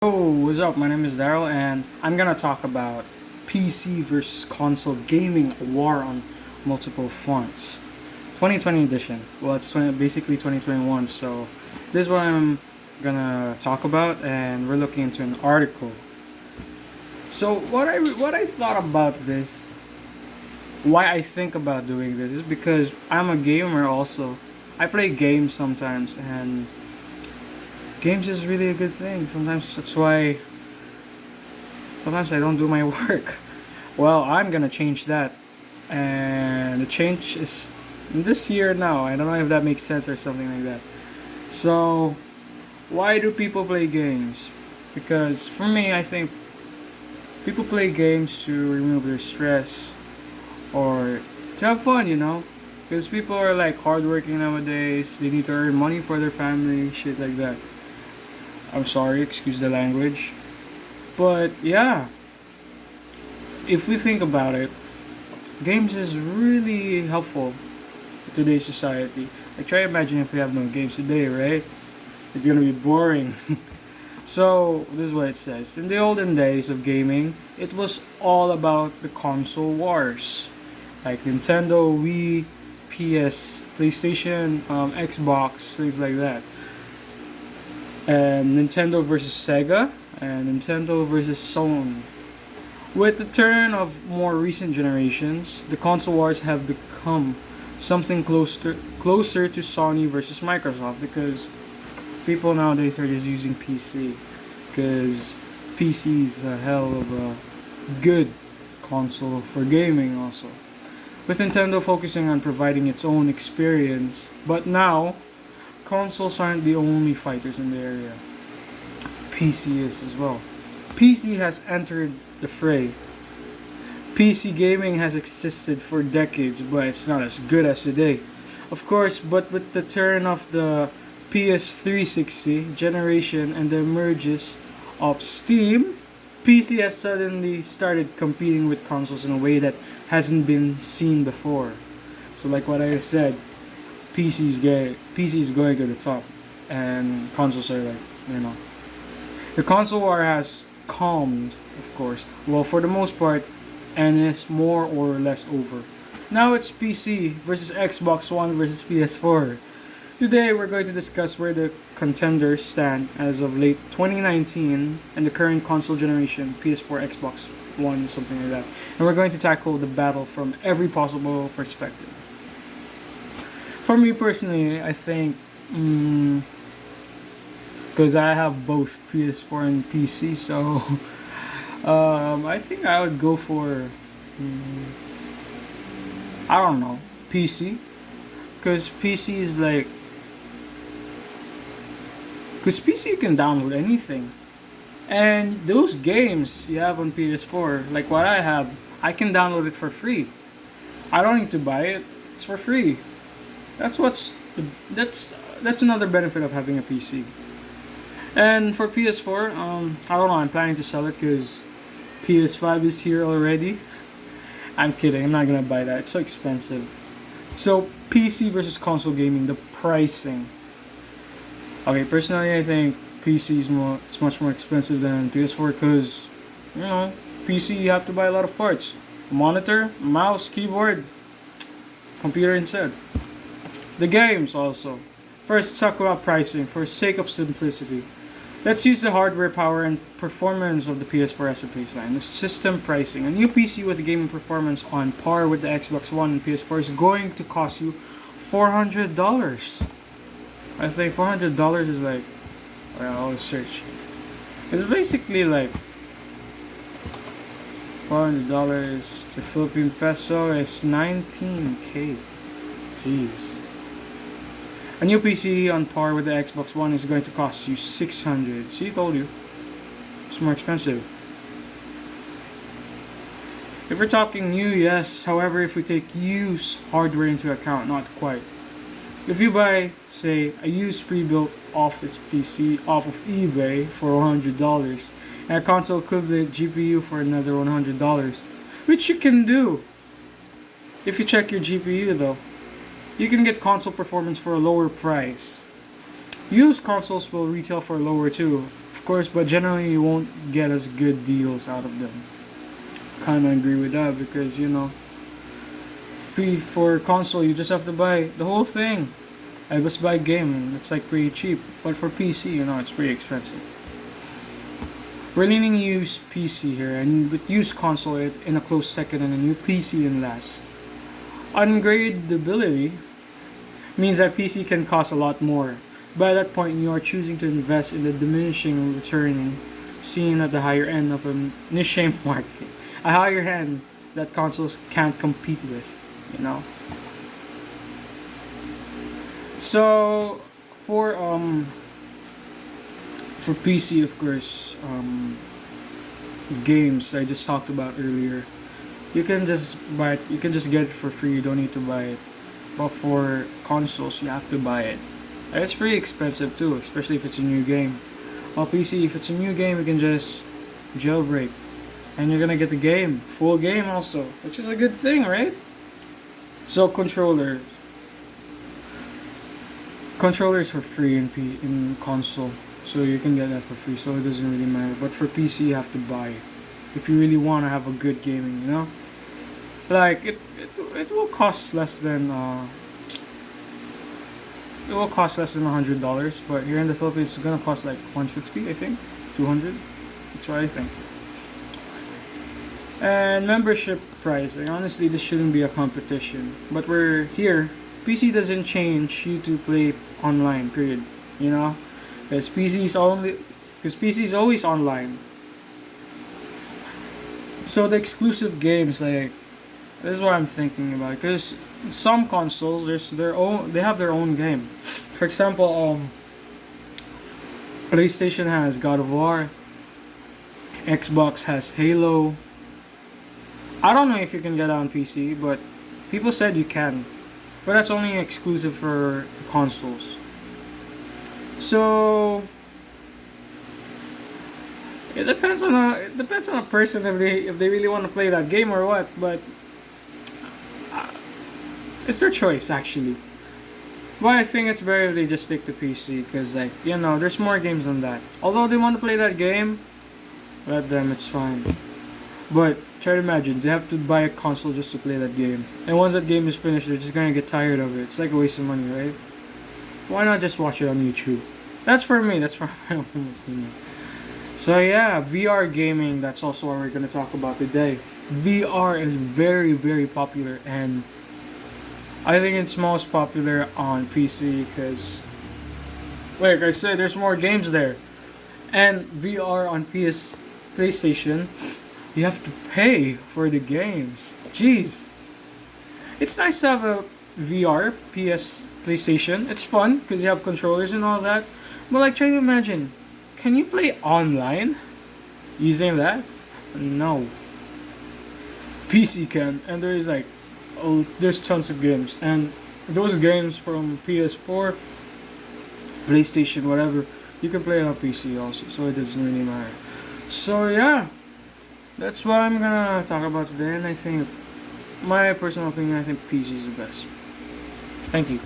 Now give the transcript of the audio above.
Oh, what's up? My name is Daryl, and I'm gonna talk about PC versus console gaming, a war on multiple fronts. 2020 edition. Well, it's basically 2021, so this is what I'm gonna talk about, and we're looking into an article. So what I thought about this, why I think about doing this, is because I'm a gamer also. I play games sometimes, and games is really a good thing. Sometimes that's why sometimes I don't do my work. Well, I'm gonna change that. And the change is this year now. I don't know if that makes sense or something like that. So, why do people play games? Because for me, I think people play games to remove their stress or to have fun. Because people are like hardworking nowadays. They need to earn money for their family, shit like that. I'm sorry, excuse the language. But yeah, if we think about it, games is really helpful in today's society. Like try imagine if we have no games today, right? It's gonna be boring. So this is what it says. In the olden days of gaming, it was all about the console wars. Like Nintendo, Wii, PS, PlayStation, Xbox, things like that. And Nintendo versus Sega, and Nintendo versus Sony. With the turn of more recent generations, the console wars have become something closer to Sony versus Microsoft because people nowadays are just using PC because PC is a hell of a good console for gaming also. With Nintendo focusing on providing its own experience, but now consoles aren't the only fighters in the area. PC is as well. PC has entered the fray. PC gaming has existed for decades, but it's not as good as today. Of course, but with the turn of the PS360 generation and the emergence of Steam, PC has suddenly started competing with consoles in a way that hasn't been seen before. So like what I said, PC is going to the top, and consoles are like. The console war has calmed, of course. Well, for the most part, and is more or less over. Now it's PC versus Xbox One versus PS4. Today we're going to discuss where the contenders stand as of late 2019 and the current console generation, PS4, Xbox One, something like that. And we're going to tackle the battle from every possible perspective. For me personally, I think, because I have both PS4 and PC, so I think I would go for, I don't know, PC. Because PC you can download anything. And those games you have on PS4, like what I have, I can download it for free. I don't need to buy it, it's for free. That's that's another benefit of having a PC. And for PS4, I don't know. I'm planning to sell it because PS5 is here already. I'm kidding. I'm not gonna buy that. It's so expensive. So PC versus console gaming, the pricing. Okay, personally, I think PC is it's much more expensive than PS4 because PC you have to buy a lot of parts: a monitor, mouse, keyboard, computer instead. The games also. First, talk about pricing for sake of simplicity. Let's use the hardware power and performance of the PS4 as a baseline. The system pricing. A new PC with gaming performance on par with the Xbox One and PS4 is going to cost you $400. I think $400 is like, I'll search. It's basically like $400 to Philippine peso is 19k. Jeez. A new PC on par with the Xbox One is going to cost you $600. See, told you. It's more expensive. If we're talking new, yes. However, if we take used hardware into account, not quite. If you buy, say, a used pre-built office PC off of eBay for $100 and a console equivalent GPU for another $100, which you can do if you check your GPU though, you can get console performance for a lower price. Used consoles will retail for lower too. of course, but generally you won't get as good deals out of them. Kind of agree with that because for console you just have to buy the whole thing. I just buy game and it's like pretty cheap, but for PC, it's pretty expensive. We're leaning use PC here, and with use console in a close second and a new PC in last. Ungradability means that PC can cost a lot more. By that point, you are choosing to invest in the diminishing returning seen at the higher end of a niche market. A higher end that consoles can't compete with, So for PC, of course, games I just talked about earlier, you can just buy it. You can just get it for free. You don't need to buy it. But for consoles, you have to buy it. And it's pretty expensive too, especially if it's a new game. On PC, if it's a new game, you can just jailbreak, and you're gonna get the game, full game also, which is a good thing, right? So controllers are free in console, so you can get that for free. So it doesn't really matter. But for PC, you have to buy it if you really want to have a good gaming. Like it will cost less than $100, but here in the Philippines, it's gonna cost like $150, I think, $200. That's what I think. And membership pricing. Honestly, this shouldn't be a competition, but we're here. PC doesn't change you to play online. Period. Because PC is always online. So the exclusive games, like, this is what I'm thinking about. Because some consoles, they have their own game. For example, PlayStation has God of War. Xbox has Halo. I don't know if you can get it on PC, but people said you can. But that's only exclusive for the consoles. So it depends on a person if they really want to play that game or what. But it's their choice actually. But I think it's better if they just stick to PC because there's more games than that. Although they want to play that game, let them. It's fine. But try to imagine, they have to buy a console just to play that game. And once that game is finished, they're just gonna get tired of it. It's like a waste of money, right? Why not just watch it on YouTube? That's for me, that's for my own opinion. So yeah, VR gaming, that's also what we're gonna talk about today. VR is very, very popular, and I think it's most popular on PC because, like I said, there's more games there. And VR on PlayStation, you have to pay for the games. Jeez. It's nice to have a VR, PlayStation. It's fun because you have controllers and all that. But try to imagine, can you play online using that? No. PC can, and there's tons of games. And those games from PS4, PlayStation, whatever, you can play it on PC also, so it doesn't really matter. So yeah. That's what I'm gonna talk about today, and I think, my personal opinion, I think PC is the best. Thank you.